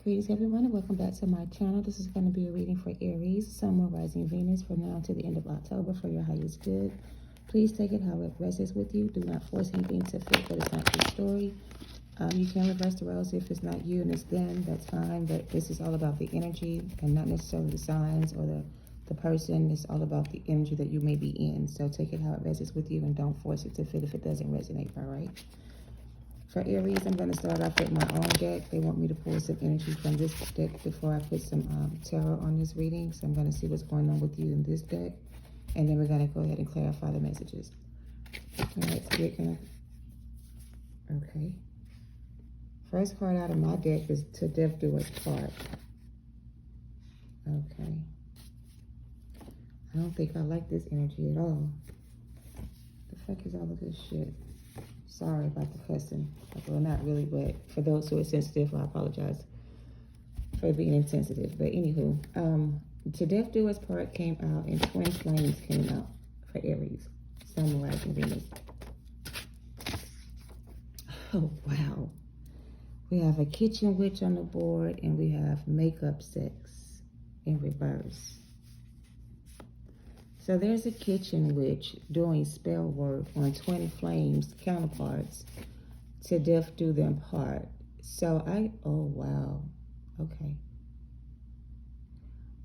Greetings everyone and welcome back to my channel. This is going to be a reading for Aries, Sun, Moon, Rising, Venus from now to the end of October for your highest good. Please take it how it resonates with you. Do not force anything to fit that is not your story. You can reverse the roles if it's not you and it's them. That's fine, but this is all about the energy and not necessarily the signs or the person. It's all about the energy that you may be in. So take it how it resonates with you and don't force it to fit if it doesn't resonate, all right? For Aries, I'm going to start off with my own deck. They want me to pull some energy from this deck before I put some tarot on this reading. So I'm going to see what's going on with you in this deck. And then we're going to go ahead and clarify the messages. All right, so we're going to... Okay. First card out of my deck is To Death Do Us Part. Okay. I don't think I like this energy at all. The fuck is all of this shit? Sorry about the cussing. Well, not really, but for those who are sensitive, I apologize for being insensitive. But anywho, To Death Do Us Part came out and Twin Flames came out for Aries, Sun, Moon, Rising, Venus. Oh, wow. We have a kitchen witch on the board and we have makeup sex in reverse. So there's a kitchen witch doing spell work on twin flames counterparts to death do them part. So oh wow, okay.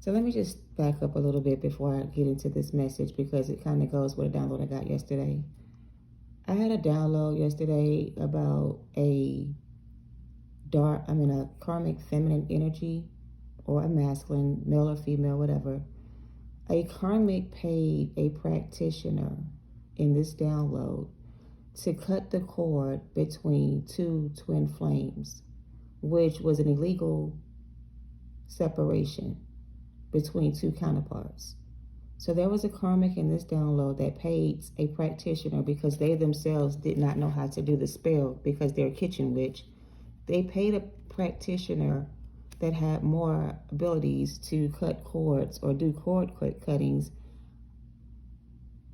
So let me just back up a little bit before I get into this message because it kind of goes with a download I got yesterday. I had a download yesterday about a karmic feminine energy or a masculine, male or female, whatever. A karmic paid a practitioner in this download to cut the cord between two twin flames, which was an illegal separation between two counterparts. So there was a karmic in this download that paid a practitioner because they themselves did not know how to do the spell because they're a kitchen witch. They paid a practitioner that had more abilities to cut cords or do cord cuttings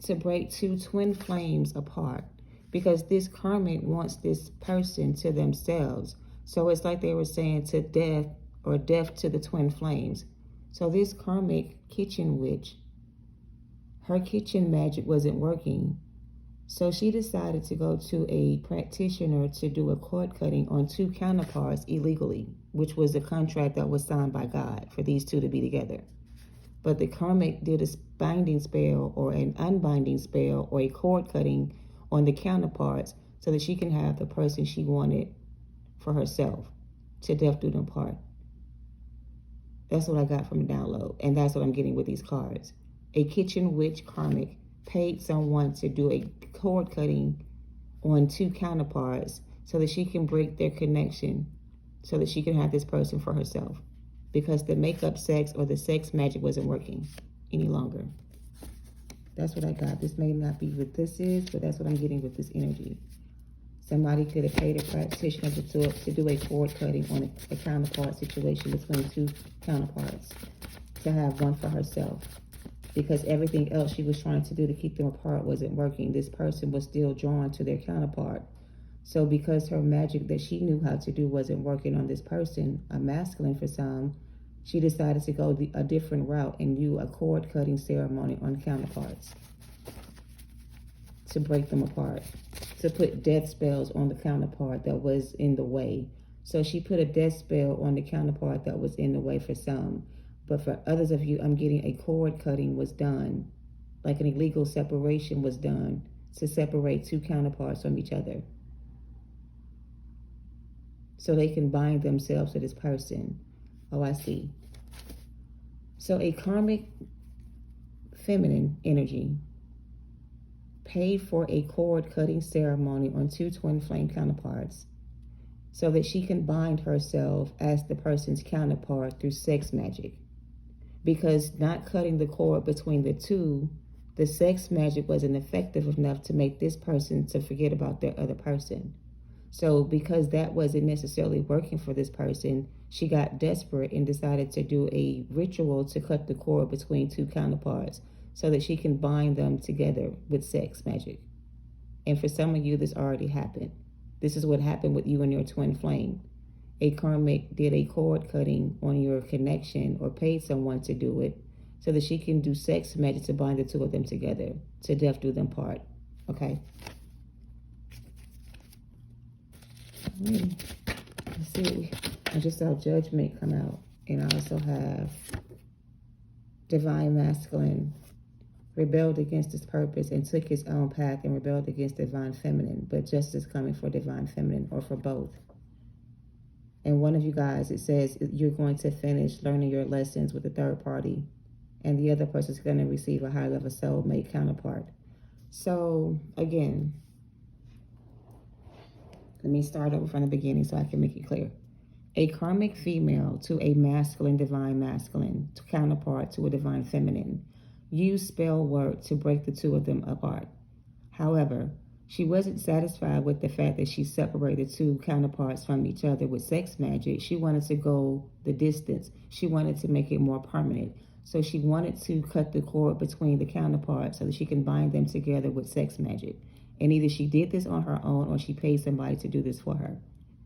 to break two twin flames apart because this karmic wants this person to themselves. So it's like they were saying to death or death to the twin flames. So this karmic kitchen witch, her kitchen magic wasn't working. So she decided to go to a practitioner to do a cord cutting on two counterparts illegally, which was a contract that was signed by God for these two to be together. But the karmic did a binding spell or an unbinding spell or a cord cutting on the counterparts so that she can have the person she wanted for herself to death do them part. That's what I got from the download. And that's what I'm getting with these cards. A kitchen witch karmic paid someone to do a cord cutting on two counterparts so that she can break their connection so that she can have this person for herself because the makeup sex or the sex magic wasn't working any longer. That's what I got. This may not be what this is, but that's what I'm getting with this energy. Somebody could have paid a practitioner to do a cord cutting on a counterpart situation between two counterparts to have one for herself. Because everything else she was trying to do to keep them apart wasn't working. This person was still drawn to their counterpart. So because her magic that she knew how to do wasn't working on this person, a masculine for some, she decided to go a different route and do a cord cutting ceremony on counterparts to break them apart, to put death spells on the counterpart that was in the way. So she put a death spell on the counterpart that was in the way for some. But for others of you, I'm getting a cord cutting was done, like an illegal separation was done to separate two counterparts from each other so they can bind themselves to this person. Oh, I see. So a karmic feminine energy paid for a cord cutting ceremony on two twin flame counterparts so that she can bind herself as the person's counterpart through sex magic. Because not cutting the cord between the two, the sex magic wasn't effective enough to make this person to forget about their other person. So because that wasn't necessarily working for this person, she got desperate and decided to do a ritual to cut the cord between two counterparts so that she can bind them together with sex magic. And for some of you, this already happened. This is what happened with you and your twin flame. a karmic did a cord cutting on your connection or paid someone to do it so that she can do sex magic to bind the two of them together, to death do them part. Okay? Let's see. I just saw judgment come out. And I also have divine masculine rebelled against his purpose and took his own path and rebelled against divine feminine. But justice coming for divine feminine or for both. And one of you guys, it says you're going to finish learning your lessons with the third party. And the other person is going to receive a high level soulmate counterpart. So, again, let me start over from the beginning so I can make it clear. A karmic female to a masculine, divine masculine, to counterpart to a divine feminine, used spell work to break the two of them apart. However, she wasn't satisfied with the fact that she separated two counterparts from each other with sex magic. She wanted to go the distance. She wanted to make it more permanent. So she wanted to cut the cord between the counterparts so that she can bind them together with sex magic. And either she did this on her own or she paid somebody to do this for her,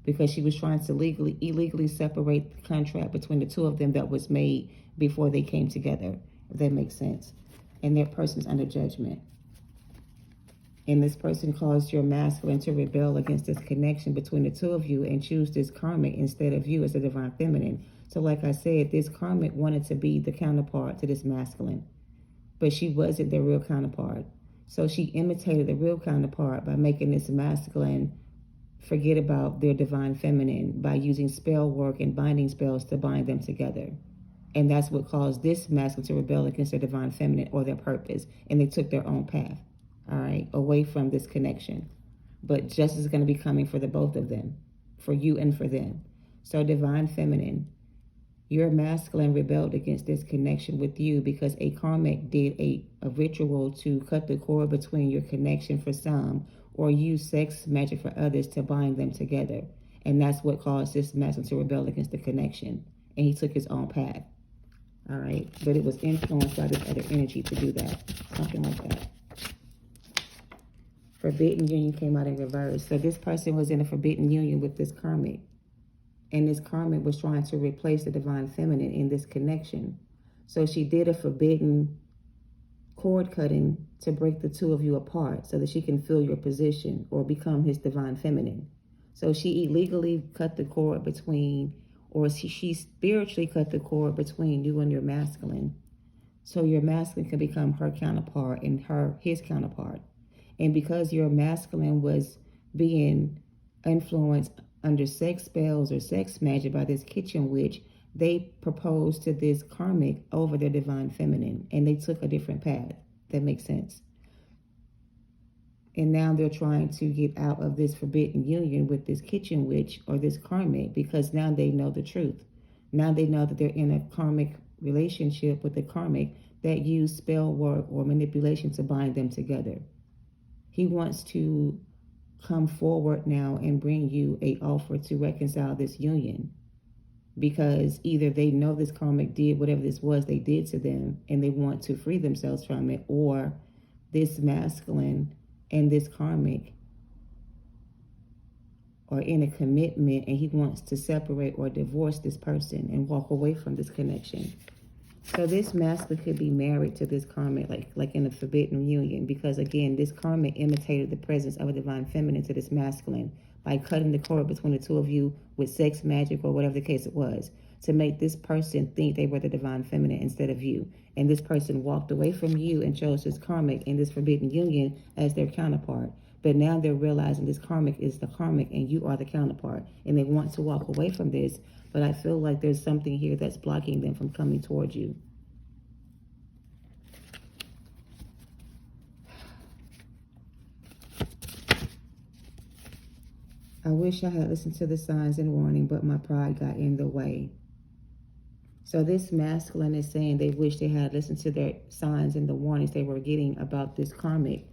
because she was trying to illegally separate the contract between the two of them that was made before they came together, if that makes sense. And that person's under judgment. And this person caused your masculine to rebel against this connection between the two of you and choose this karmic instead of you as a divine feminine. So like I said, this karmic wanted to be the counterpart to this masculine, but she wasn't the real counterpart. So she imitated the real counterpart by making this masculine forget about their divine feminine by using spell work and binding spells to bind them together. And that's what caused this masculine to rebel against their divine feminine or their purpose. And they took their own path, all right, away from this connection. But justice is going to be coming for the both of them, for you and for them. So divine feminine, your masculine rebelled against this connection with you because a karmic did a ritual to cut the cord between your connection for some, or use sex magic for others to bind them together. And that's what caused this masculine to rebel against the connection. And he took his own path. All right. But it was influenced by this other energy to do that. Something like that. Forbidden union came out in reverse. So this person was in a forbidden union with this karmic. And this karmic was trying to replace the divine feminine in this connection. So she did a forbidden cord cutting to break the two of you apart so that she can fill your position or become his divine feminine. So she illegally cut the cord between, or she spiritually cut the cord between you and your masculine. So your masculine can become her counterpart and his counterpart. And because your masculine was being influenced under sex spells or sex magic by this kitchen witch, they proposed to this karmic over their divine feminine, and they took a different path. That makes sense. And now they're trying to get out of this forbidden union with this kitchen witch or this karmic, because now they know the truth. Now they know that they're in a karmic relationship with a karmic that used spell work or manipulation to bind them together. He wants to come forward now and bring you an offer to reconcile this union, because either they know this karmic did whatever this was they did to them and they want to free themselves from it, or this masculine and this karmic are in a commitment and he wants to separate or divorce this person and walk away from this connection. So this masculine could be married to this karmic, like in a forbidden union, because again, this karmic imitated the presence of a divine feminine to this masculine by cutting the cord between the two of you with sex magic or whatever the case it was, to make this person think they were the divine feminine instead of you. And this person walked away from you and chose this karmic in this forbidden union as their counterpart. But now they're realizing this karmic is the karmic and you are the counterpart. And they want to walk away from this. But I feel like there's something here that's blocking them from coming towards you. I wish I had listened to the signs and warning, but my pride got in the way. So this masculine is saying they wish they had listened to their signs and the warnings they were getting about this karmic,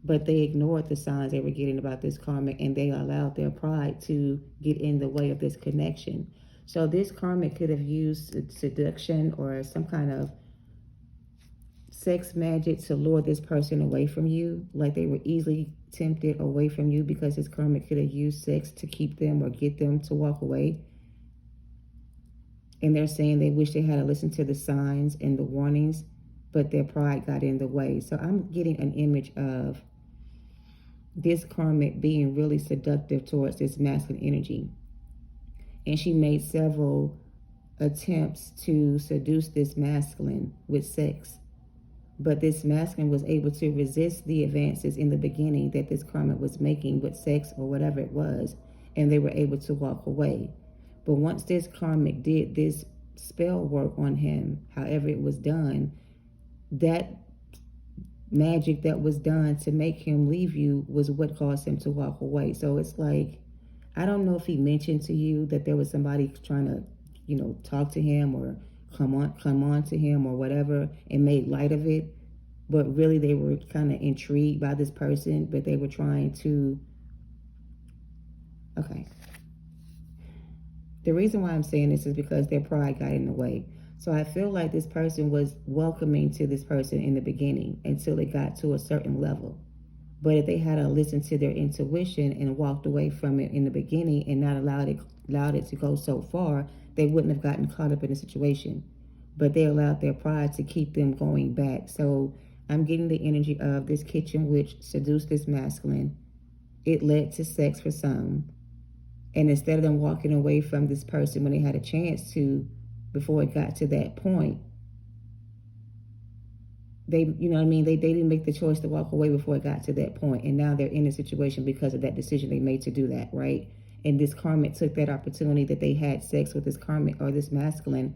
but they ignored the signs they were getting about this karmic and they allowed their pride to get in the way of this connection. So this karmic could have used seduction or some kind of sex magic to lure this person away from you, like they were easily tempted away from you because this karmic could have used sex to keep them or get them to walk away. And they're saying they wish they had to listen to the signs and the warnings, but their pride got in the way. So I'm getting an image of this karmic being really seductive towards this masculine energy. And she made several attempts to seduce this masculine with sex. But this masculine was able to resist the advances in the beginning that this karmic was making with sex or whatever it was, and they were able to walk away. But once this karmic did this spell work on him, however it was done, that magic that was done to make him leave you was what caused him to walk away. So it's like, I don't know if he mentioned to you that there was somebody trying to, talk to him or come on to him or whatever, and made light of it. But really they were kind of intrigued by this person, but they were trying to, okay. The reason why I'm saying this is because their pride got in the way. So I feel like this person was welcoming to this person in the beginning until it got to a certain level. But if they had to listen to their intuition and walked away from it in the beginning and not allowed it to go so far, they wouldn't have gotten caught up in the situation. But they allowed their pride to keep them going back. So I'm getting the energy of this kitchen witch seduced this masculine. It led to sex for some. And instead of them walking away from this person when they had a chance to, before it got to that point, they didn't make the choice to walk away before it got to that point. And now they're in a situation because of that decision they made to do that, right? And this karmic took that opportunity that they had sex with this karmic or this masculine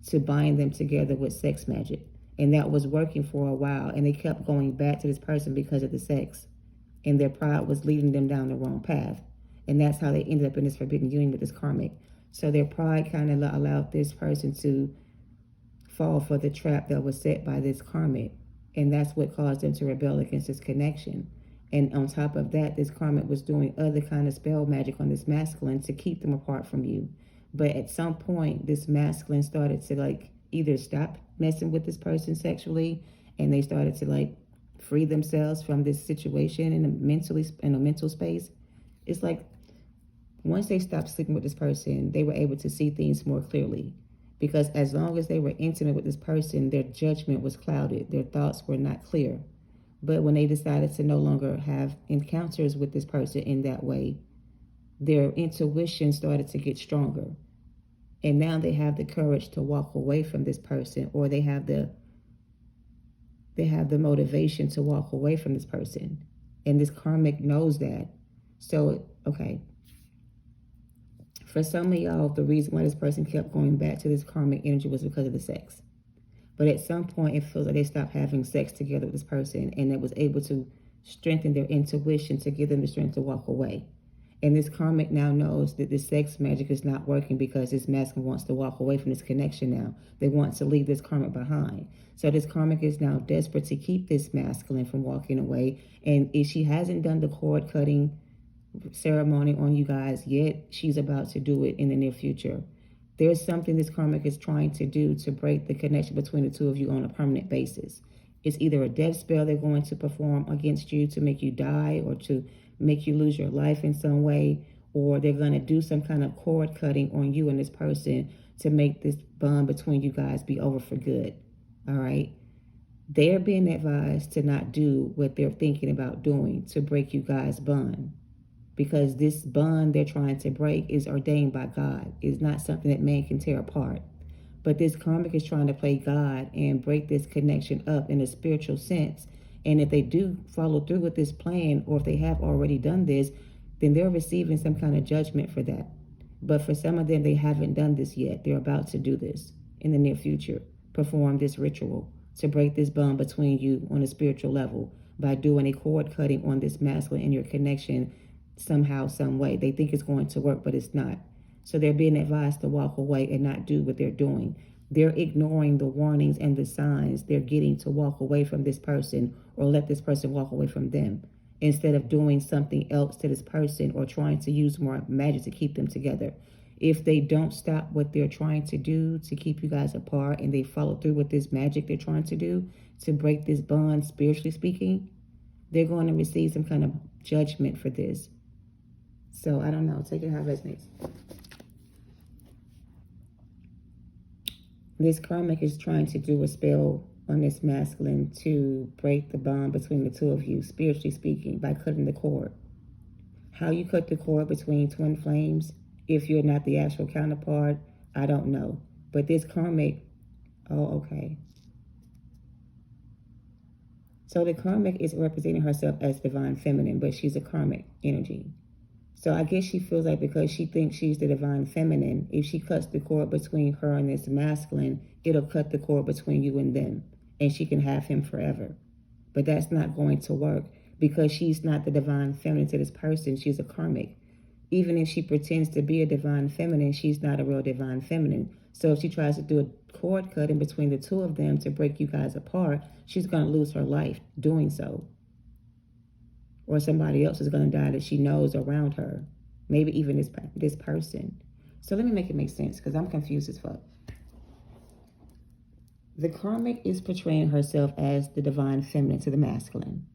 to bind them together with sex magic. And that was working for a while. And they kept going back to this person because of the sex. And their pride was leading them down the wrong path. And that's how they ended up in this forbidden union with this karmic. So their pride kind of allowed this person to fall for the trap that was set by this karmic. And that's what caused them to rebel against this connection. And on top of that, this karmic was doing other kind of spell magic on this masculine to keep them apart from you. But at some point, this masculine started to either stop messing with this person sexually, and they started to free themselves from this situation in a mental space. It's like once they stopped sleeping with this person, they were able to see things more clearly. Because as long as they were intimate with this person, their judgment was clouded. Their thoughts were not clear. But when they decided to no longer have encounters with this person in that way, their intuition started to get stronger. And now they have the courage to walk away from this person, or they have the motivation to walk away from this person. And this karmic knows that. So, okay. For some of y'all, the reason why this person kept going back to this karmic energy was because of the sex. But at some point, it feels like they stopped having sex together with this person, and it was able to strengthen their intuition to give them the strength to walk away. And this karmic now knows that this sex magic is not working because this masculine wants to walk away from this connection now. They want to leave this karmic behind. So this karmic is now desperate to keep this masculine from walking away. And if she hasn't done the cord cutting ceremony on you guys yet, she's about to do it in the near future. There's something this karmic is trying to do to break the connection between the two of you on a permanent basis. It's either a death spell they're going to perform against you to make you die or to make you lose your life in some way, or they're going to do some kind of cord cutting on you and this person to make this bond between you guys be over for good. All right? They're being advised to not do what they're thinking about doing to break you guys' bond. Because this bond they're trying to break is ordained by God. It's not something that man can tear apart. But this karmic is trying to play God and break this connection up in a spiritual sense. And if they do follow through with this plan, or if they have already done this, then they're receiving some kind of judgment for that. But for some of them, they haven't done this yet. They're about to do this in the near future. Perform this ritual to break this bond between you on a spiritual level by doing a cord cutting on this masculine in your connection somehow, some way. They think it's going to work, but it's not. So they're being advised to walk away and not do what they're doing. They're ignoring the warnings and the signs they're getting to walk away from this person, or let this person walk away from them, instead of doing something else to this person or trying to use more magic to keep them together. If they don't stop what they're trying to do to keep you guys apart, and they follow through with this magic they're trying to do to break this bond, spiritually speaking, they're going to receive some kind of judgment for this. So I don't know. Take it how it resonates. This karmic is trying to do a spell on this masculine to break the bond between the two of you, spiritually speaking, by cutting the cord. How you cut the cord between twin flames, if you're not the actual counterpart, I don't know. But this karmic, oh, okay. So the karmic is representing herself as divine feminine, but she's a karmic energy. So I guess she feels like because she thinks she's the divine feminine, if she cuts the cord between her and this masculine, it'll cut the cord between you and them, and she can have him forever. But that's not going to work because she's not the divine feminine to this person. She's a karmic. Even if she pretends to be a divine feminine, she's not a real divine feminine. So if she tries to do a cord cutting between the two of them to break you guys apart, she's going to lose her life doing so. Or somebody else is going to die that she knows around her. Maybe even this person. So let me make it make sense because I'm confused as fuck. The karmic is portraying herself as the divine feminine to the masculine.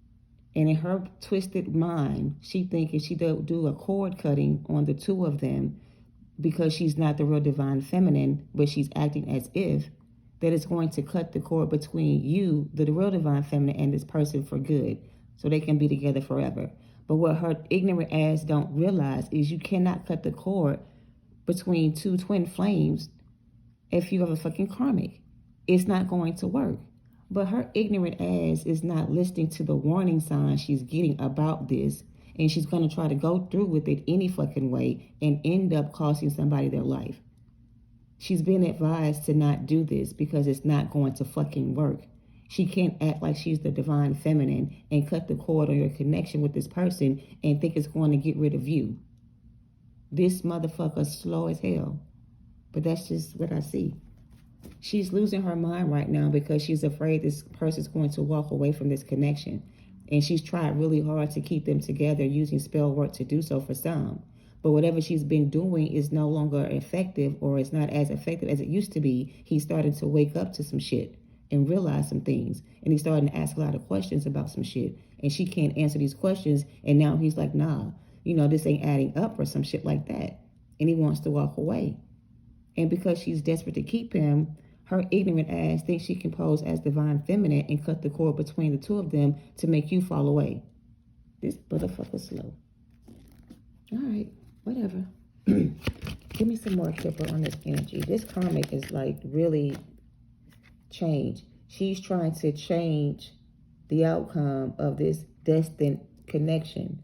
And in her twisted mind, she thinks if she do a cord cutting on the two of them, because she's not the real divine feminine, but she's acting as if, that it's going to cut the cord between you, the real divine feminine, and this person for good, so they can be together forever. But what her ignorant ass don't realize is you cannot cut the cord between two twin flames if you have a fucking karmic. It's not going to work. But her ignorant ass is not listening to the warning signs she's getting about this, and she's going to try to go through with it any fucking way and end up costing somebody their life. She's been advised to not do this because it's not going to fucking work. She can't act like she's the divine feminine and cut the cord on your connection with this person and think it's going to get rid of you. This motherfucker's slow as hell. But that's just what I see. She's losing her mind right now because she's afraid this person's going to walk away from this connection. And she's tried really hard to keep them together using spell work to do so for some. But whatever she's been doing is no longer effective, or it's not as effective as it used to be. He's starting to wake up to some shit and realize some things. And he's starting to ask a lot of questions about some shit. And she can't answer these questions. And now he's like, nah, this ain't adding up or some shit like that. And he wants to walk away. And because she's desperate to keep him, her ignorant ass thinks she can pose as divine feminine and cut the cord between the two of them to make you fall away. This motherfucker's slow. All right, whatever. Give me some more Kipper on this energy. This karmic is like really change. She's trying to change the outcome of this destined connection.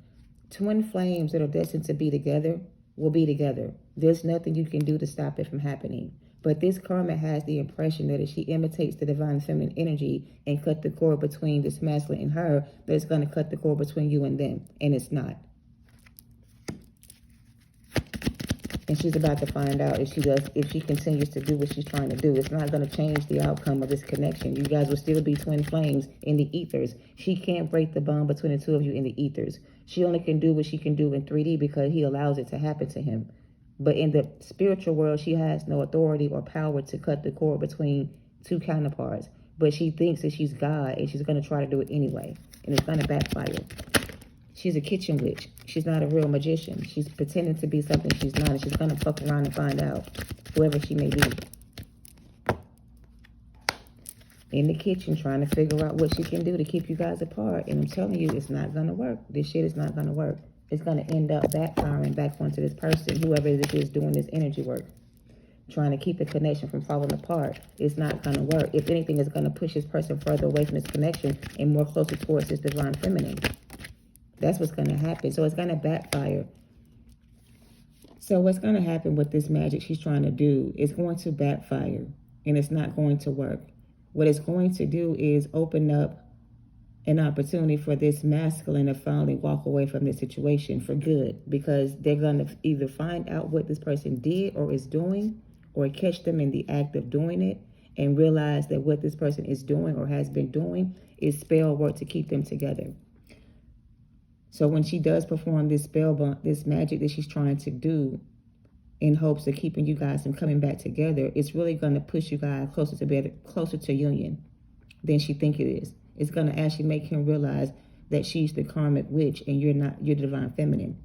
Twin flames that are destined to be together will be together. There's nothing you can do to stop it from happening. But this karma has the impression that if she imitates the divine feminine energy and cut the cord between this masculine and her, that it's going to cut the cord between you and them. And it's not. And she's about to find out if she continues to do what she's trying to do. It's not going to change the outcome of this connection. You guys will still be twin flames in the ethers. She can't break the bond between the two of you in the ethers. She only can do what she can do in 3D because he allows it to happen to him. But in the spiritual world, she has no authority or power to cut the cord between two counterparts. But she thinks that she's God, and she's going to try to do it anyway. And it's going to backfire. She's a kitchen witch. She's not a real magician. She's pretending to be something she's not. And she's going to fuck around and find out, whoever she may be. In the kitchen, trying to figure out what she can do to keep you guys apart. And I'm telling you, it's not going to work. This shit is not going to work. It's going to end up backfiring back onto this person, whoever it is doing this energy work, trying to keep the connection from falling apart. It's not going to work. If anything, it's going to push this person further away from this connection and more closer towards this divine feminine. That's what's going to happen. So it's going to backfire. So what's going to happen with this magic she's trying to do is going to backfire, and it's not going to work. What it's going to do is open up an opportunity for this masculine to finally walk away from this situation for good, because they're going to either find out what this person did or is doing, or catch them in the act of doing it and realize that what this person is doing or has been doing is spell work to keep them together. So when she does perform this spell, this magic that she's trying to do in hopes of keeping you guys from coming back together, it's really going to push you guys closer to union than she think it is. It's going to actually make him realize that she's the karmic witch and you're the divine feminine.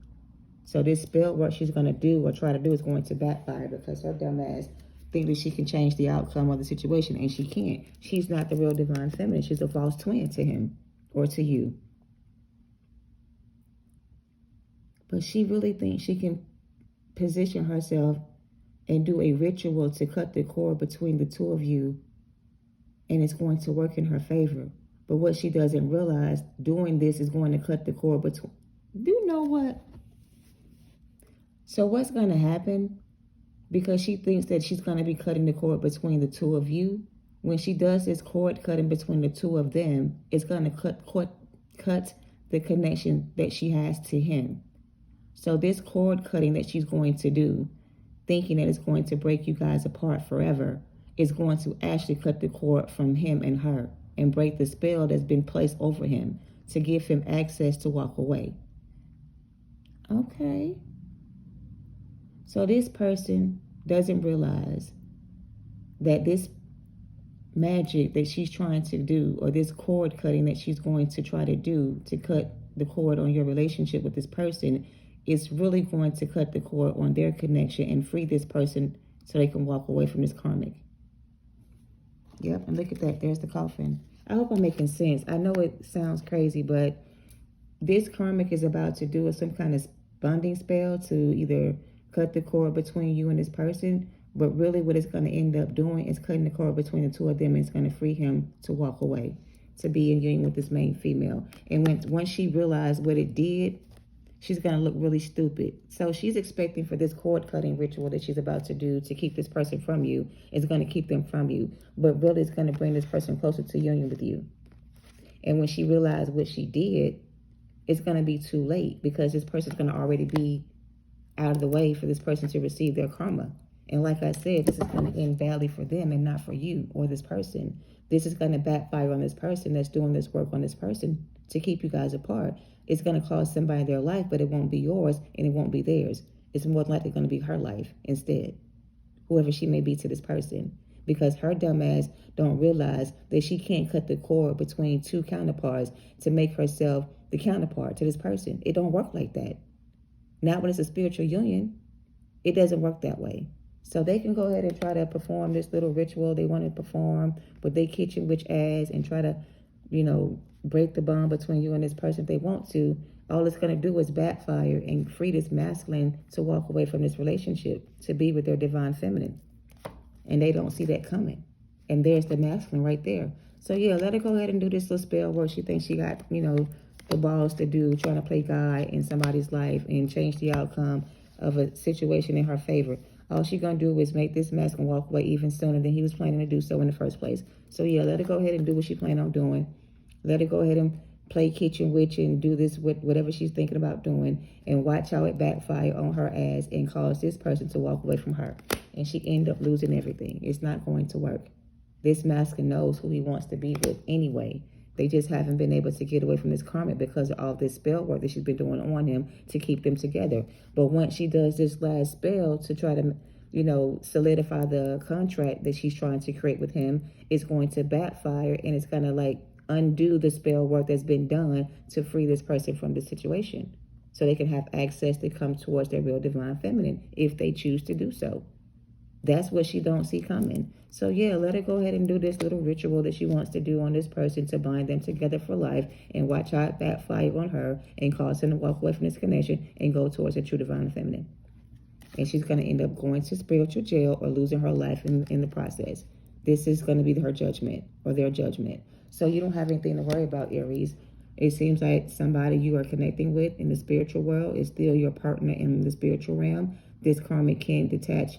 So this spell, what she's going to do or try to do, is going to backfire because her dumb ass think that she can change the outcome of the situation, and she can't. She's not the real divine feminine. She's a false twin to him or to you. But she really thinks she can position herself and do a ritual to cut the cord between the two of you, and it's going to work in her favor. But what she doesn't realize, doing this is going to cut the cord between... Do you know what? So what's going to happen, because she thinks that she's going to be cutting the cord between the two of you, when she does this cord cutting between the two of them, it's going to cut the connection that she has to him. So this cord cutting that she's going to do, thinking that it's going to break you guys apart forever, is going to actually cut the cord from him and her and break the spell that's been placed over him to give him access to walk away. Okay. So this person doesn't realize that this magic that she's trying to do, or this cord cutting that she's going to try to do to cut the cord on your relationship with this person, is really going to cut the cord on their connection and free this person so they can walk away from this karmic. Yep, and look at that. There's the coffin. I hope I'm making sense. I know it sounds crazy, but this karmic is about to do some kind of bonding spell to either cut the cord between you and this person, but really what it's going to end up doing is cutting the cord between the two of them, and it's going to free him to walk away, to be in union with this main female. And once she realized what it did, she's going to look really stupid. So she's expecting for this cord cutting ritual that she's about to do to keep this person from you is going to keep them from you, but really it's going to bring this person closer to union with you. And when she realized what she did, it's going to be too late, because this person's going to already be out of the way for this person to receive their karma. And like I said, this is going to end badly for them and not for you or this person. This is going to backfire on this person that's doing this work on this person to keep you guys apart. It's going to cost somebody their life, but it won't be yours and it won't be theirs. It's more likely going to be her life instead, whoever she may be to this person, because her dumb ass don't realize that she can't cut the cord between two counterparts to make herself the counterpart to this person. It don't work like that. Not when it's a spiritual union. It doesn't work that way. So they can go ahead and try to perform this little ritual they want to perform with their kitchen witch ass and try to, break the bond between you and this person if they want to. All it's going to do is backfire and free this masculine to walk away from this relationship, to be with their divine feminine. And they don't see that coming. And there's the masculine right there. So yeah, let her go ahead and do this little spell where she thinks she got, the balls to do, trying to play God in somebody's life and change the outcome of a situation in her favor. All she's going to do is make this masculine walk away even sooner than he was planning to do so in the first place. So yeah, let her go ahead and do what she planned on doing. Let her go ahead and play kitchen witch and do this with whatever she's thinking about doing, and watch how it backfire on her ass and cause this person to walk away from her. And she end up losing everything. It's not going to work. This masculine knows who he wants to be with anyway. They just haven't been able to get away from this karmic because of all this spell work that she's been doing on him to keep them together. But once she does this last spell to try to, solidify the contract that she's trying to create with him, it's going to backfire, and it's going to undo the spell work that's been done to free this person from the situation, so they can have access to come towards their real divine feminine if they choose to do so. That's what she don't see coming. So yeah, let her go ahead and do this little ritual that she wants to do on this person to bind them together for life, and watch how it backfire on her and cause him to walk away from this connection and go towards her true divine feminine. And she's going to end up going to spiritual jail or losing her life in the process. This is going to be her judgment, or their judgment. So you don't have anything to worry about, Aries. It seems like somebody you are connecting with in the spiritual world is still your partner in the spiritual realm. This karmic can't detach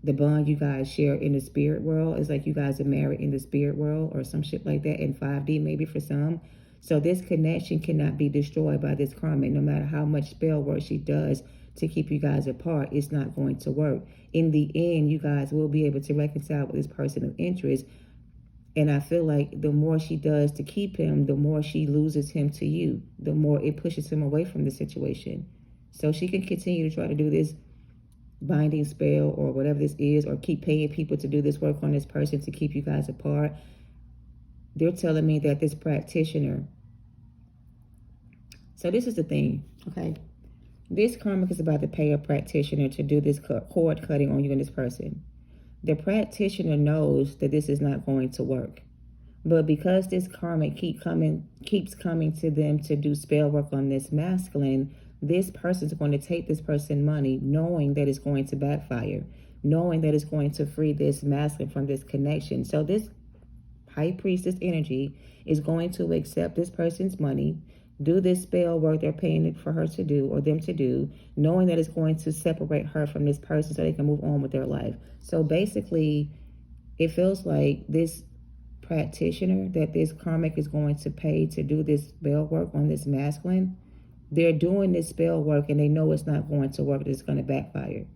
the bond you guys share in the spirit world. It's like you guys are married in the spirit world or some shit like that, in 5D maybe for some. So this connection cannot be destroyed by this karmic. No matter how much spell work she does to keep you guys apart, it's not going to work. In the end, you guys will be able to reconcile with this person of interest. And I feel like the more she does to keep him, the more she loses him to you, the more it pushes him away from the situation. So she can continue to try to do this binding spell or whatever this is, or keep paying people to do this work on this person to keep you guys apart. They're telling me that this practitioner, so this is the thing, okay? This karmic is about to pay a practitioner to do this cord cutting on you and this person. The practitioner knows that this is not going to work. But because this karmic keeps coming to them to do spell work on this masculine, this person's going to take this person money knowing that it's going to backfire, knowing that it's going to free this masculine from this connection. So this high priestess energy is going to accept this person's money, do this spell work they're paying it for her to do or them to do, knowing that it's going to separate her from this person so they can move on with their life. So basically, it feels like this practitioner that this karmic is going to pay to do this spell work on this masculine, they're doing this spell work and they know it's not going to work, it's going to backfire.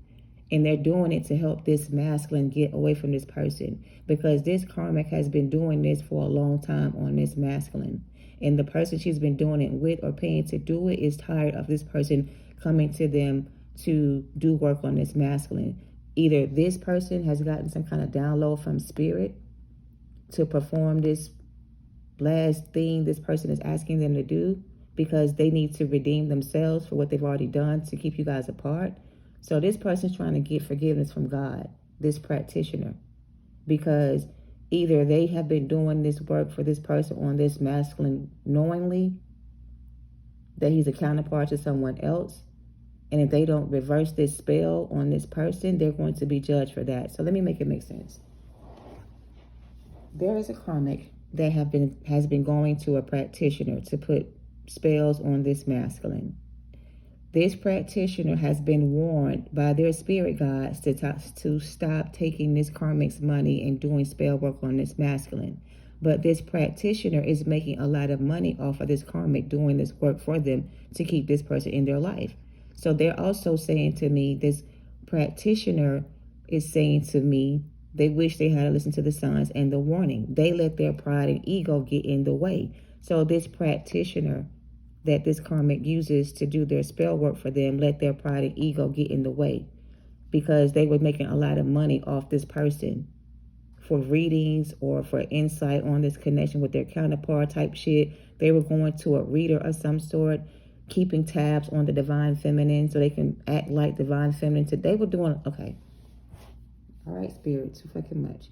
And they're doing it to help this masculine get away from this person, because this karmic has been doing this for a long time on this masculine. And the person she's been doing it with or paying to do it is tired of this person coming to them to do work on this masculine. Either this person has gotten some kind of download from spirit to perform this last thing this person is asking them to do, because they need to redeem themselves for what they've already done to keep you guys apart. So this person's trying to get forgiveness from God, this practitioner, because either they have been doing this work for this person on this masculine knowingly that he's a counterpart to someone else, and if they don't reverse this spell on this person, they're going to be judged for that. So let me make it make sense. There is a karmic that has been going to a practitioner to put spells on this masculine. This practitioner has been warned by their spirit guides to stop taking this karmic's money and doing spell work on this masculine. But this practitioner is making a lot of money off of this karmic doing this work for them to keep this person in their life. So they're also saying to me, this practitioner is saying to me, they wish they had to listen to the signs and the warning. They let their pride and ego get in the way. So this practitioner that this karmic uses to do their spell work for them let their pride and ego get in the way, because they were making a lot of money off this person for readings or for insight on this connection with their counterpart type shit. They were going to a reader of some sort, keeping tabs on the divine feminine so they can act like divine feminine. So they were doing, okay. All right, spirit, too fucking much.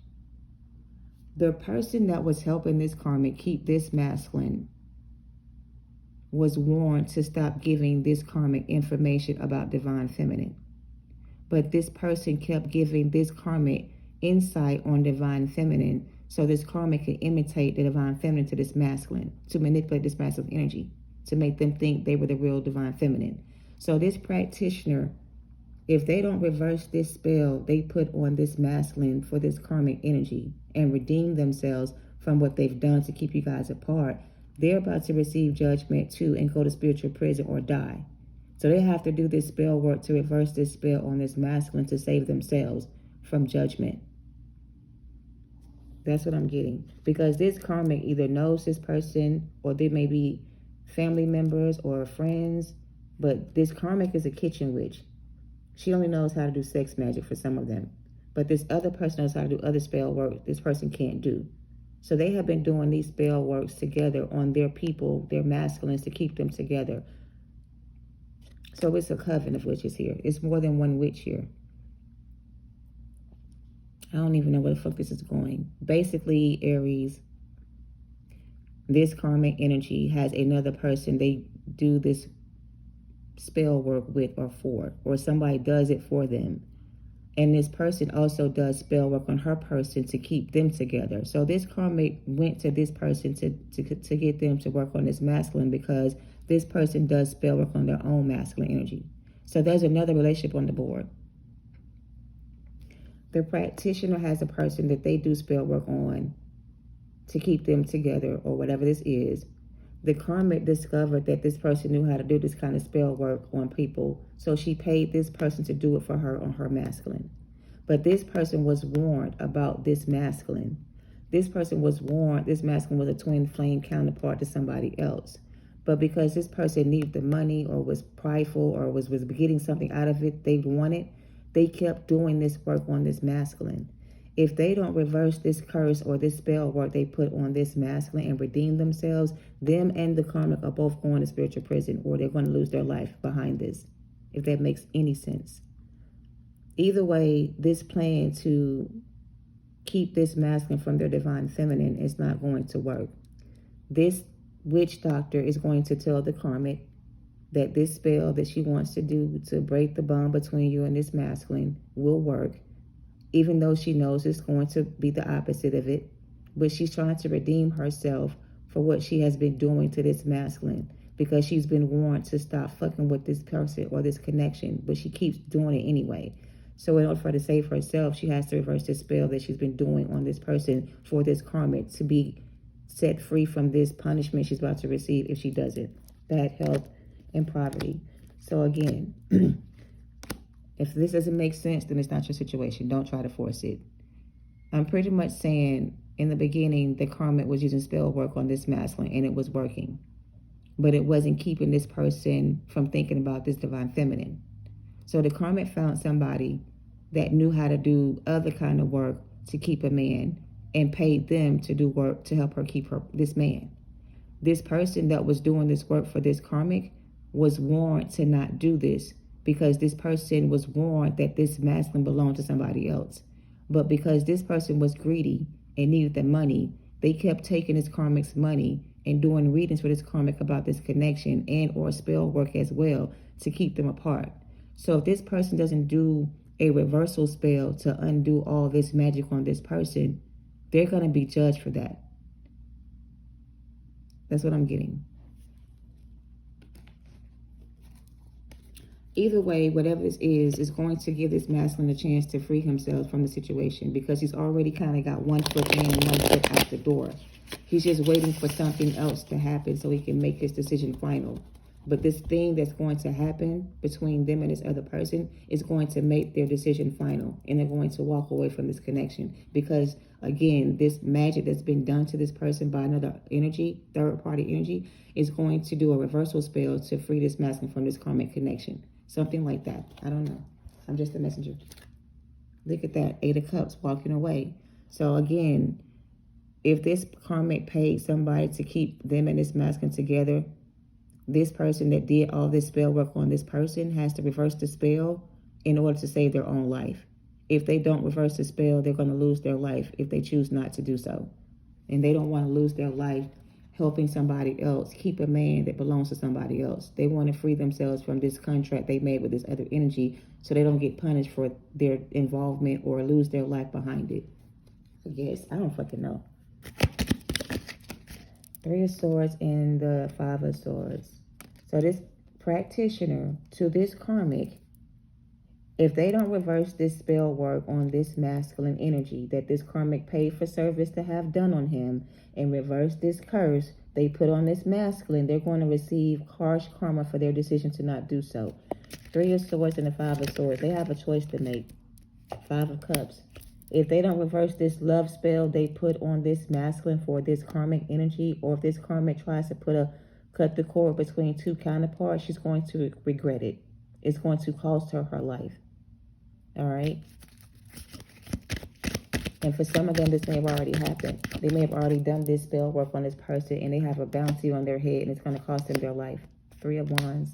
The person that was helping this karmic keep this masculine was warned to stop giving this karmic information about divine feminine. But this person kept giving this karmic insight on divine feminine so this karmic could imitate the divine feminine to this masculine, to manipulate this masculine energy, to make them think they were the real divine feminine. So this practitioner, if they don't reverse this spell they put on this masculine for this karmic energy and redeem themselves from what they've done to keep you guys apart, they're about to receive judgment too and go to spiritual prison or die. So they have to do this spell work to reverse this spell on this masculine to save themselves from judgment. That's what I'm getting. Because this karmic either knows this person, or they may be family members or friends, but this karmic is a kitchen witch. She only knows how to do sex magic for some of them. But this other person knows how to do other spell work this person can't do. So they have been doing these spell works together on their people, their masculines, to keep them together. So it's a coven of witches here. It's more than one witch here. I don't even know where the fuck this is going. Basically, Aries, this karmic energy has another person they do this spell work with or for, or somebody does it for them. And this person also does spell work on her person to keep them together. So this karmic went to this person to get them to work on this masculine, because this person does spell work on their own masculine energy. So there's another relationship on the board. The practitioner has a person that they do spell work on to keep them together, or whatever this is. The karmic discovered that this person knew how to do this kind of spell work on people, so she paid this person to do it for her on her masculine. But this person was warned about this masculine. This person was warned this masculine was a twin flame counterpart to somebody else. But because this person needed the money, or was prideful, or was getting something out of it they wanted, they kept doing this work on this masculine. If they don't reverse this curse or this spell work they put on this masculine and redeem themselves, them and the karmic are both going to spiritual prison, or they're going to lose their life behind this, if that makes any sense. Either way, this plan to keep this masculine from their divine feminine is not going to work. This witch doctor is going to tell the karmic that this spell that she wants to do to break the bond between you and this masculine will work, even though she knows it's going to be the opposite of it. But she's trying to redeem herself for what she has been doing to this masculine, because she's been warned to stop fucking with this person or this connection, but she keeps doing it anyway. So in order for her to save herself, she has to reverse this spell that she's been doing on this person for this karmic to be set free from this punishment she's about to receive if she doesn't. Bad health and poverty. So again, if this doesn't make sense, then it's not your situation. Don't try to force it. I'm pretty much saying in the beginning, the karmic was using spell work on this masculine and it was working. But it wasn't keeping this person from thinking about this divine feminine. So the karmic found somebody that knew how to do other kind of work to keep a man and paid them to do work to help her keep this man. This person that was doing this work for this karmic was warned to not do this, because this person was warned that this masculine belonged to somebody else. But because this person was greedy and needed the money, they kept taking this karmic's money and doing readings for this karmic about this connection and or spell work as well to keep them apart. So if this person doesn't do a reversal spell to undo all this magic on this person, they're going to be judged for that. That's what I'm getting. Either way, whatever this is going to give this masculine a chance to free himself from the situation, because he's already kind of got one foot in and one foot out the door. He's just waiting for something else to happen so he can make his decision final. But this thing that's going to happen between them and this other person is going to make their decision final, and they're going to walk away from this connection. Because again, this magic that's been done to this person by another energy, third party energy, is going to do a reversal spell to free this masculine from this karmic connection. Something like that. I don't know. I'm just a messenger. Look at that. 8 of Cups walking away. So again, if this karmic paid somebody to keep them and this masculine together, this person that did all this spell work on this person has to reverse the spell in order to save their own life. If they don't reverse the spell, they're going to lose their life if they choose not to do so. And they don't want to lose their life helping somebody else keep a man that belongs to somebody else. They want to free themselves from this contract they made with this other energy so they don't get punished for their involvement or lose their life behind it. I guess. I don't fucking know. 3 of Swords and the 5 of Swords. So this practitioner to this karmic, if they don't reverse this spell work on this masculine energy that this karmic paid for service to have done on him and reverse this curse they put on this masculine, they're going to receive harsh karma for their decision to not do so. 3 of Swords and the 5 of Swords. They have a choice to make. 5 of Cups. If they don't reverse this love spell they put on this masculine for this karmic energy, or if this karmic tries to cut the cord between two counterparts, she's going to regret it. It's going to cost her her life. All right? And for some of them, this may have already happened. They may have already done this spell work on this person, and they have a bounty on their head, and it's going to cost them their life. 3 of Wands.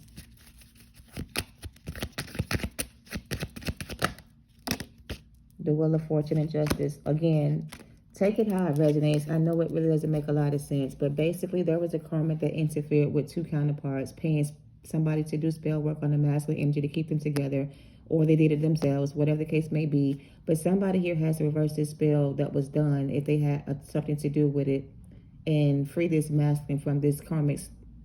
The Wheel of Fortune and Justice. Again, take it how it resonates. I know it really doesn't make a lot of sense, but basically there was a karmic that interfered with two counterparts, paying somebody to do spell work on the masculine energy to keep them together, or they did it themselves, whatever the case may be. But somebody here has to reverse this spell that was done if they had something to do with it, and free this masculine from this karmic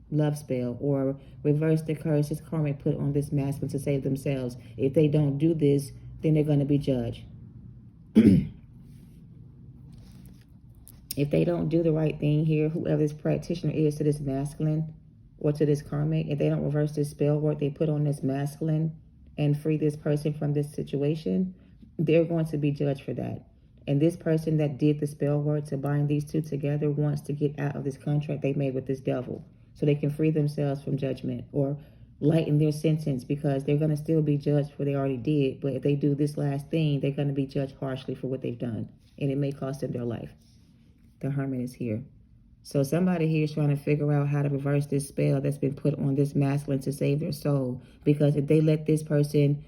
love spell, or reverse the curse this karmic put on this masculine to save themselves. If they don't do this, then they're going to be judged. If they don't do the right thing here, whoever this practitioner is to this masculine or to this karmic, if they don't reverse this spell work they put on this masculine and free this person from this situation, they're going to be judged for that. And this person that did the spell work to bind these two together wants to get out of this contract they made with this devil so they can free themselves from judgment or lighten their sentence, because they're going to still be judged for what they already did. But if they do this last thing, they're going to be judged harshly for what they've done, and it may cost them their life. The Hermit is here. So somebody here is trying to figure out how to reverse this spell that's been put on this masculine to save their soul. Because if they let this person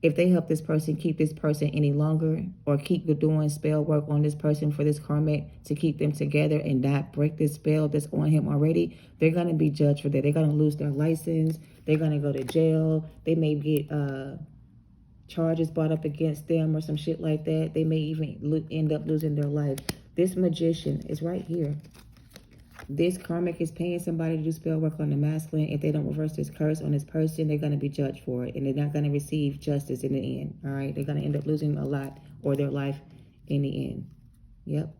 if they help this person keep this person any longer, or keep doing spell work on this person for this karmic to keep them together and not break this spell that's on him already, they're going to be judged for that. They're going to lose their license. They're going to go to jail. They may get charges brought up against them or some shit like that. They may even end up losing their life. This magician is right here. This karmic is paying somebody to do spell work on the masculine. If they don't reverse this curse on this person, they're going to be judged for it. And they're not going to receive justice in the end. All right? They're going to end up losing a lot or their life in the end. Yep.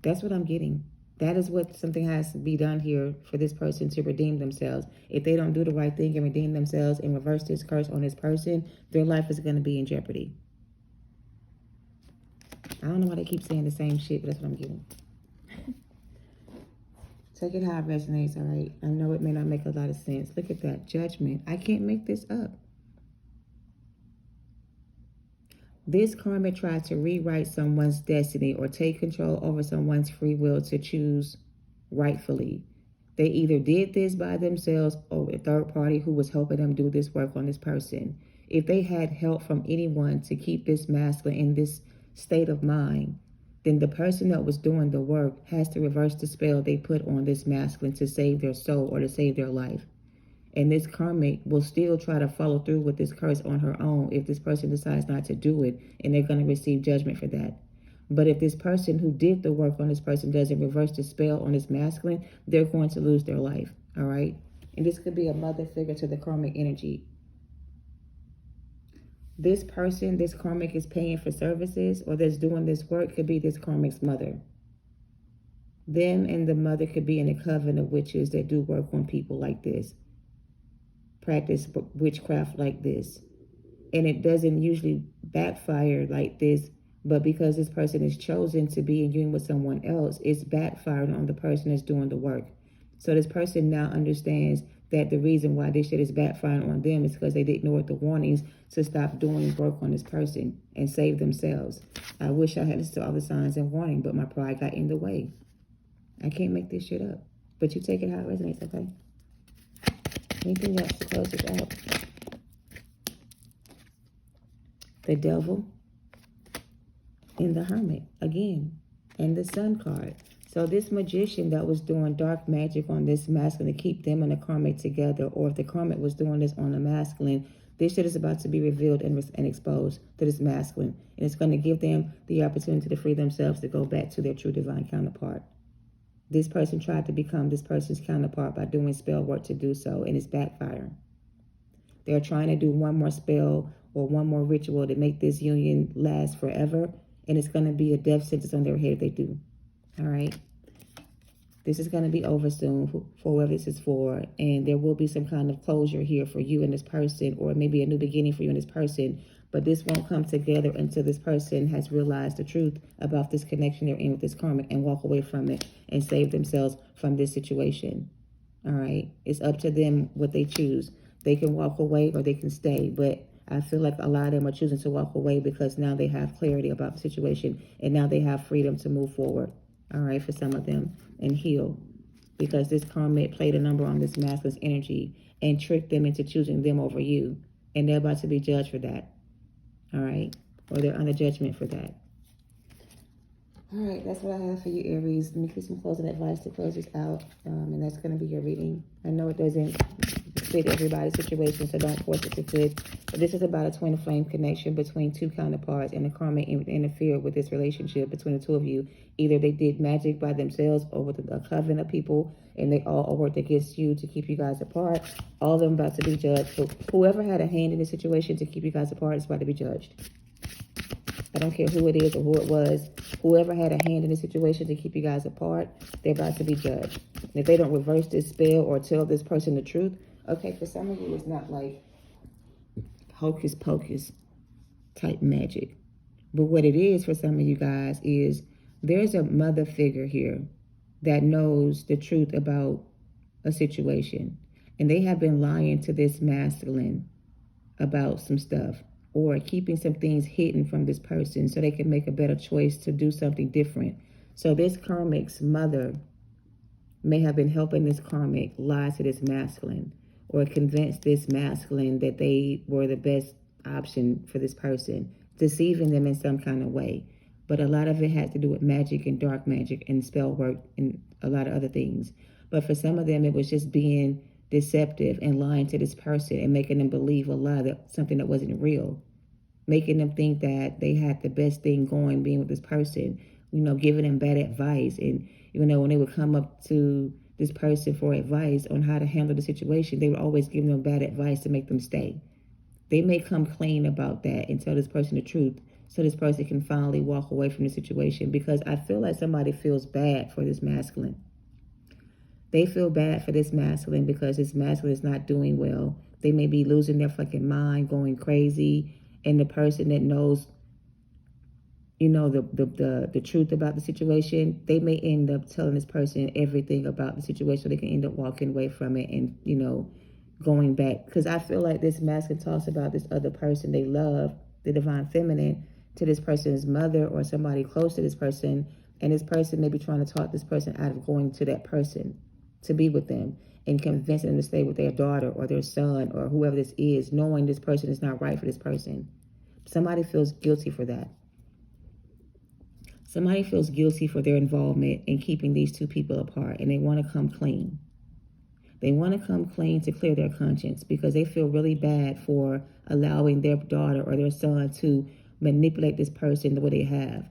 That's what I'm getting. That is what something has to be done here for this person to redeem themselves. If they don't do the right thing and redeem themselves and reverse this curse on this person, their life is going to be in jeopardy. I don't know why they keep saying the same shit, but that's what I'm getting. Take it how it resonates, all right? I know it may not make a lot of sense. Look at that. Judgment. I can't make this up. This karma tries to rewrite someone's destiny or take control over someone's free will to choose rightfully. They either did this by themselves or a third party who was helping them do this work on this person. If they had help from anyone to keep this masculine in this state of mind, then the person that was doing the work has to reverse the spell they put on this masculine to save their soul or to save their life. And this karmic will still try to follow through with this curse on her own if this person decides not to do it, and they're going to receive judgment for that. But if this person who did the work on this person doesn't reverse the spell on this masculine, they're going to lose their life, all right? And this could be a mother figure to the karmic energy. This person, this karmic is paying for services or that's doing this work could be this karmic's mother. Them and the mother could be in a coven of witches that do work on people like this. Practice witchcraft like this. And it doesn't usually backfire like this, but because this person is chosen to be in union with someone else, it's backfiring on the person that's doing the work. So this person now understands that the reason why this shit is backfiring on them is because they ignored the warnings to stop doing work on this person and save themselves. I wish I had listened to all the signs and warning, but my pride got in the way. I can't make this shit up. But you take it how it resonates, okay? Anything else to close this out? The devil and the hermit again, and the sun card. So this magician that was doing dark magic on this masculine to keep them and the karmic together, or if the karmic was doing this on the masculine, this shit is about to be revealed and exposed to this masculine. And it's going to give them the opportunity to free themselves to go back to their true divine counterpart. This person tried to become this person's counterpart by doing spell work to do so, and it's backfiring. They're trying to do one more spell or one more ritual to make this union last forever, and it's going to be a death sentence on their head if they do. All right? This is going to be over soon for whoever this is for, and there will be some kind of closure here for you and this person, or maybe a new beginning for you and this person, but this won't come together until this person has realized the truth about this connection they're in with this karmic and walk away from it and save themselves from this situation. All right? It's up to them what they choose. They can walk away or they can stay, but I feel like a lot of them are choosing to walk away because now they have clarity about the situation and now they have freedom to move forward. All right, for some of them, and heal, because this karmic played a number on this masculine's energy and tricked them into choosing them over you, and they're about to be judged for that. All right, or they're under judgment for that. All right, that's what I have for you, Aries. Let me give some closing advice to close this out, and that's going to be your reading. I know it doesn't fit everybody's situation, so don't force it to fit. But this is about a twin flame connection between two counterparts, and the karma interfered with this relationship between the two of you. Either they did magic by themselves or with a coven of people, and they all worked against you to keep you guys apart. All of them about to be judged. So whoever had a hand in this situation to keep you guys apart is about to be judged. I don't care who it is or who it was. Whoever had a hand in this situation to keep you guys apart, they're about to be judged. And if they don't reverse this spell or tell this person the truth, okay, for some of you, it's not like hocus pocus type magic. But what it is for some of you guys is there's a mother figure here that knows the truth about a situation. And they have been lying to this masculine about some stuff, or keeping some things hidden from this person so they can make a better choice to do something different. So this karmic's mother may have been helping this karmic lie to this masculine, or convince this masculine that they were the best option for this person, deceiving them in some kind of way. But a lot of it has to do with magic and dark magic and spell work and a lot of other things. But for some of them, it was just being deceptive and lying to this person and making them believe a lie, that something that wasn't real, making them think that they had the best thing going being with this person, giving them bad advice. And when they would come up to this person for advice on how to handle the situation, they would always give them bad advice to make them stay. They may come clean about that and tell this person the truth so this person can finally walk away from the situation, because I feel like somebody feels bad for this masculine. They feel bad for this masculine because this masculine is not doing well. They may be losing their fucking mind, going crazy, and the person that knows, the truth about the situation, they may end up telling this person everything about the situation, so they can end up walking away from it and, going back. Because I feel like this masculine talks about this other person they love, the divine feminine, to this person's mother or somebody close to this person, and this person may be trying to talk this person out of going to that person to be with them and convincing them to stay with their daughter or their son or whoever this is, knowing this person is not right for this person. Somebody feels guilty for that. Somebody feels guilty for their involvement in keeping these two people apart, and they want to come clean. They want to come clean to clear their conscience because they feel really bad for allowing their daughter or their son to manipulate this person the way they have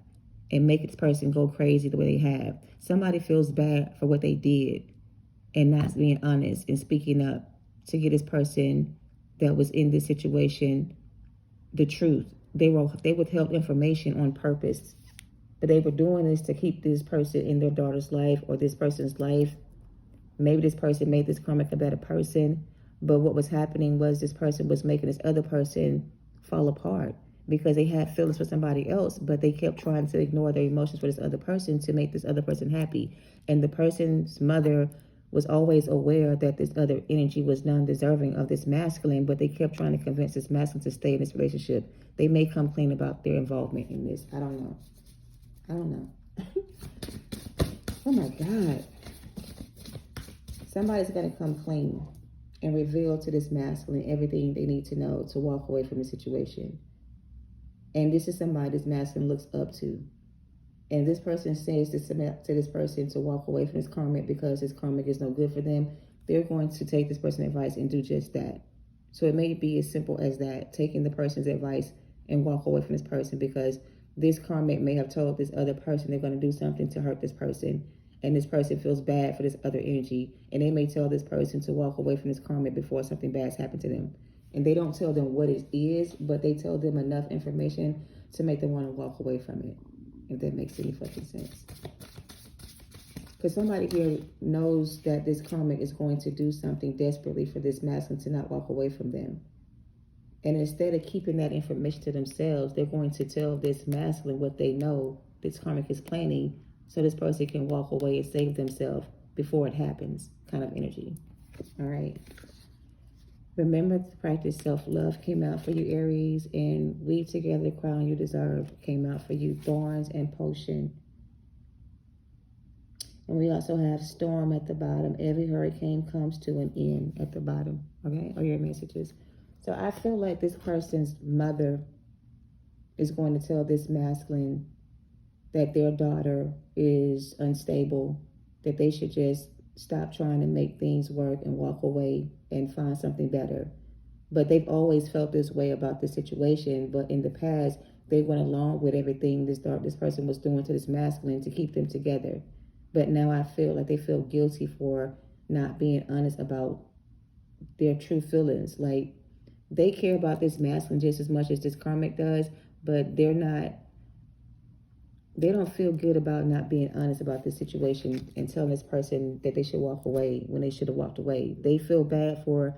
and make this person go crazy the way they have. Somebody feels bad for what they did and not being honest and speaking up to get this person that was in this situation the truth. They withheld information on purpose, but they were doing this to keep this person in their daughter's life or this person's life. Maybe this person made this karmic a better person, but what was happening was this person was making this other person fall apart because they had feelings for somebody else, but they kept trying to ignore their emotions for this other person to make this other person happy. And the person's mother was always aware that this other energy was non-deserving of this masculine, but they kept trying to convince this masculine to stay in this relationship. They may come clean about their involvement in this. I don't know. Oh my God. Somebody's going to come clean and reveal to this masculine everything they need to know to walk away from the situation. And this is somebody this masculine looks up to. And this person says to this person to walk away from this karmic because this karmic is no good for them. They're going to take this person's advice and do just that. So it may be as simple as that, taking the person's advice and walk away from this person because this karmic may have told this other person they're going to do something to hurt this person. And this person feels bad for this other energy. And they may tell this person to walk away from this karmic before something bad's happened to them. And they don't tell them what it is, but they tell them enough information to make them want to walk away from it. If that makes any fucking sense. Because somebody here knows that this karmic is going to do something desperately for this masculine to not walk away from them. And instead of keeping that information to themselves, they're going to tell this masculine what they know this karmic is planning so this person can walk away and save themselves before it happens, kind of energy. All right. Remember to practice self-love came out for you, Aries, and weave together the crown you deserve came out for you, thorns and potion. And we also have storm at the bottom. Every hurricane comes to an end at the bottom, okay? Or your messages. So I feel like this person's mother is going to tell this masculine that their daughter is unstable, that they should just stop trying to make things work and walk away and find something better. But they've always felt this way about the situation. But in the past, they went along with everything this person was doing to this masculine to keep them together. But now I feel like they feel guilty for not being honest about their true feelings. Like, they care about this masculine just as much as this karmic does, but they don't feel good about not being honest about this situation and telling this person that they should walk away when they should have walked away. They feel bad for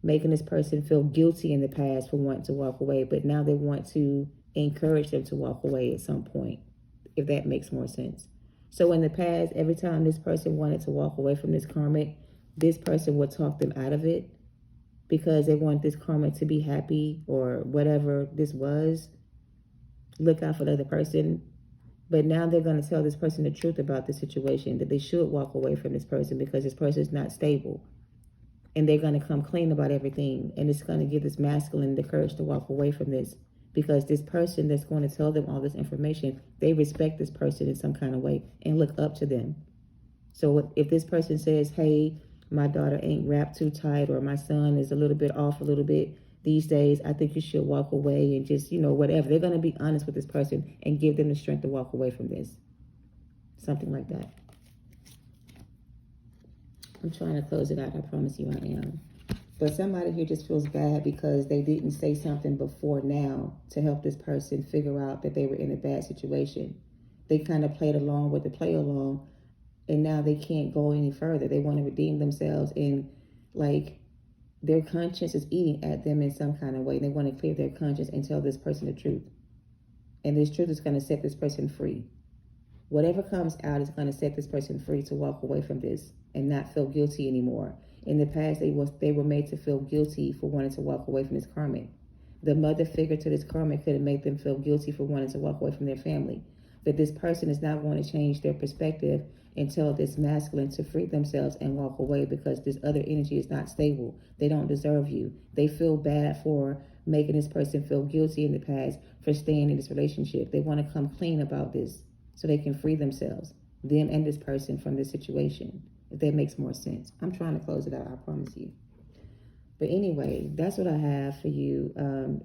making this person feel guilty in the past for wanting to walk away, but now they want to encourage them to walk away at some point, if that makes more sense. So in the past, every time this person wanted to walk away from this karmic, this person would talk them out of it because they want this karmic to be happy or whatever this was. Look out for the other person. But now they're going to tell this person the truth about the situation, that they should walk away from this person because this person is not stable. and they're going to come clean about everything. And it's going to give this masculine the courage to walk away from this, because this person that's going to tell them all this information, they respect this person in some kind of way and look up to them. So if this person says, hey, my daughter ain't wrapped too tight, or my son is a little bit off a little bit these days, I think you should walk away and just, whatever. They're going to be honest with this person and give them the strength to walk away from this. Something like that. I'm trying to close it out. I promise you I am. But somebody here just feels bad because they didn't say something before now to help this person figure out that they were in a bad situation. They kind of played along with the play along, and now they can't go any further. They want to redeem themselves, and like their conscience is eating at them in some kind of way. They want to clear their conscience and tell this person the truth. And this truth is going to set this person free. Whatever comes out is going to set this person free to walk away from this and not feel guilty anymore. In the past, they were made to feel guilty for wanting to walk away from this karmic. The mother figure to this karmic could have made them feel guilty for wanting to walk away from their family. But this person is not going to change their perspective and tell this masculine to free themselves and walk away, because this other energy is not stable. They don't deserve you. They feel bad for making this person feel guilty in the past for staying in this relationship. They want to come clean about this so they can free themselves, them and this person, from this situation, if that makes more sense. I'm trying to close it out, I promise you. But anyway, that's what I have for you.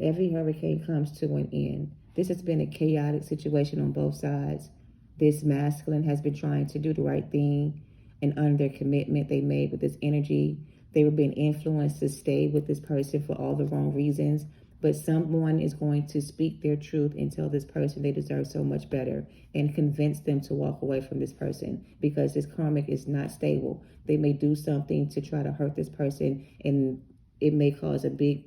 Every hurricane comes to an end. This has been a chaotic situation on both sides. This masculine has been trying to do the right thing and honor their commitment they made with this energy. They were being influenced to stay with this person for all the wrong reasons. But someone is going to speak their truth and tell this person they deserve so much better and convince them to walk away from this person, because this karmic is not stable. They may do something to try to hurt this person, and it may cause a big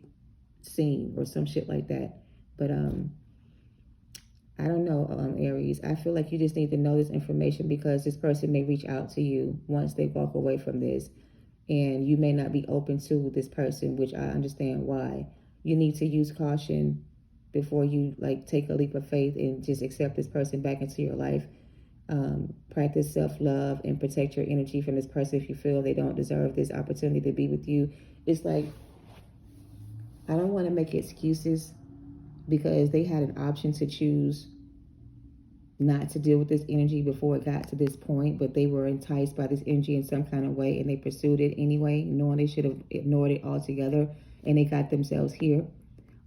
scene or some shit like that. But I don't know, Aries. I feel like you just need to know this information, because this person may reach out to you once they walk away from this, and you may not be open to this person, which I understand why. You need to use caution before you take a leap of faith and just accept this person back into your life. Practice self-love and protect your energy from this person if you feel they don't deserve this opportunity to be with you. It's like, I don't want to make excuses, because they had an option to choose not to deal with this energy before it got to this point, but they were enticed by this energy in some kind of way, and they pursued it anyway, knowing they should have ignored it altogether, and they got themselves here.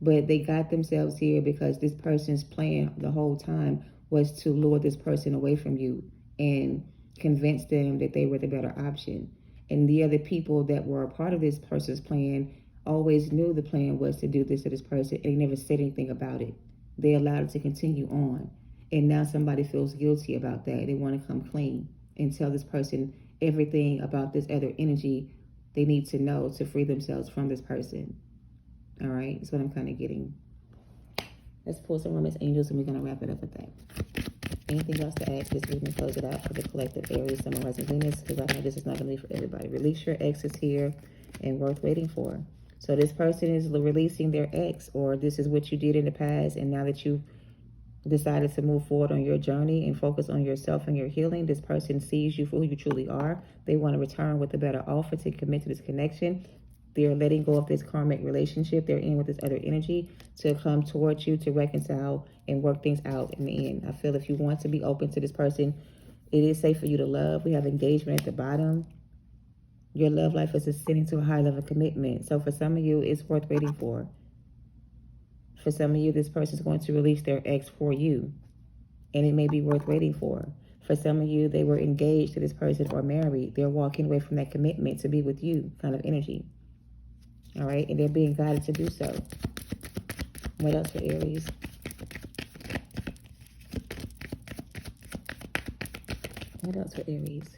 But they got themselves here because this person's plan the whole time was to lure this person away from you and convince them that they were the better option. And the other people that were a part of this person's plan always knew the plan was to do this to this person, and they never said anything about it. They allowed it to continue on. And now somebody feels guilty about that. They want to come clean and tell this person everything about this other energy they need to know to free themselves from this person. All right, that's what I'm kind of getting. Let's pull some Romance Angels, and we're going to wrap it up with that. Anything else to add? Just leave me close it out for the collective Aries, Sun, Rising, Venus, because I know this is not going to be for everybody. Release your exes here and worth waiting for. So this person is releasing their ex, or this is what you did in the past, and now that you decided to move forward on your journey and focus on yourself and your healing, this person sees you for who you truly are. They want to return with a better offer to commit to this connection. They're letting go of this karmic relationship they're in with this other energy to come towards you to reconcile and work things out in the end. I feel if you want to be open to this person, it is safe for you to love. We have engagement at the bottom. Your love life is ascending to a high level of commitment. So for some of you, it's worth waiting for. For some of you, this person is going to release their ex for you, and it may be worth waiting for. For some of you, they were engaged to this person or married. They're walking away from that commitment to be with you kind of energy. All right, and they're being guided to do so. What else for Aries? What else for Aries?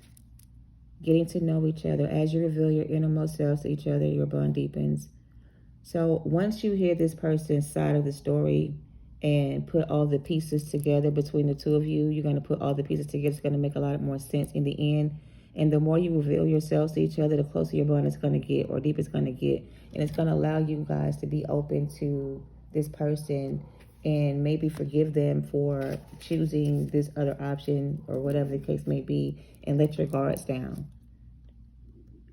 Getting to know each other. As you reveal your innermost selves to each other, your bond deepens. So once you hear this person's side of the story and put all the pieces together between the two of you, you're going to put all the pieces together. It's going to make a lot more sense in the end. And the more you reveal yourselves to each other, the closer your bond is going to get, or deeper it's going to get. And it's going to allow you guys to be open to this person and maybe forgive them for choosing this other option or whatever the case may be, and let your guards down.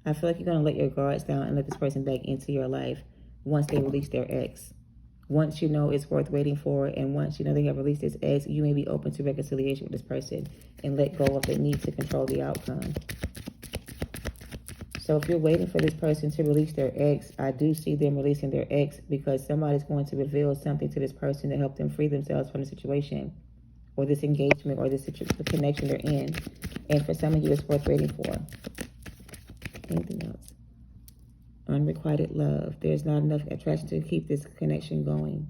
I feel like you're going to let your guards down and let this person back into your life once they release their ex. Once you know it's worth waiting for, and once you know they have released this ex, you may be open to reconciliation with this person and let go of the need to control the outcome. So if you're waiting for this person to release their ex, I do see them releasing their ex because somebody's going to reveal something to this person to help them free themselves from the situation or this engagement or this the connection they're in. And for some of you, it's worth waiting for. Anything else? Unrequited love. There's not enough attraction to keep this connection going.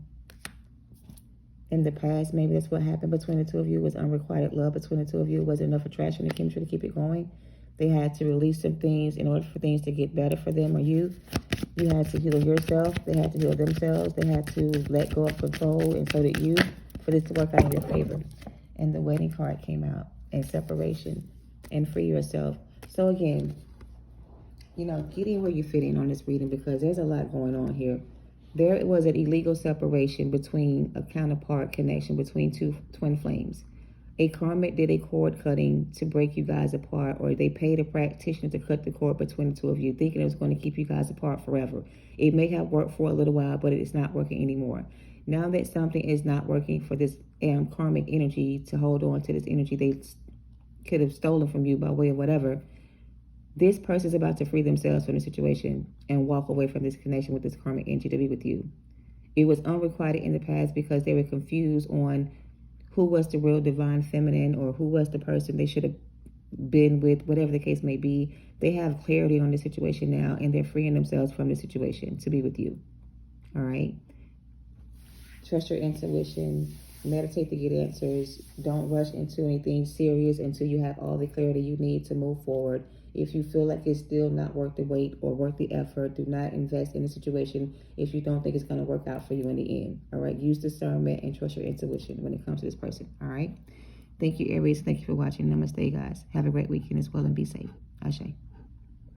In the past, maybe that's what happened between the two of you, was unrequited love between the two of you. It wasn't enough attraction and chemistry to keep it going. They had to release some things in order for things to get better for them or you. You had to heal yourself. They had to heal themselves. They had to let go of control, and so did you, for this to work out in your favor. And the wedding card came out, and separation, and free yourself. So again, you know, get in where you fit in on this reading because there's a lot going on here. There was an illegal separation between a counterpart connection between two twin flames. A karmic did a cord cutting to break you guys apart, or they paid a practitioner to cut the cord between the two of you, thinking it was going to keep you guys apart forever. It may have worked for a little while, but it's not working anymore. Now that something is not working for this karmic energy to hold on to this energy they could have stolen from you by way of whatever, this person is about to free themselves from the situation and walk away from this connection with this karmic energy to be with you. It was unrequited in the past because they were confused on who was the real divine feminine or who was the person they should have been with, whatever the case may be. They have clarity on the situation now, and they're freeing themselves from the situation to be with you. All right? Trust your intuition. Meditate to get answers. Don't rush into anything serious until you have all the clarity you need to move forward. If you feel like it's still not worth the wait or worth the effort, do not invest in the situation if you don't think it's going to work out for you in the end. All right? Use discernment and trust your intuition when it comes to this person. All right? Thank you, Aries. Thank you for watching. Namaste, guys. Have a great weekend as well and be safe. Ashe.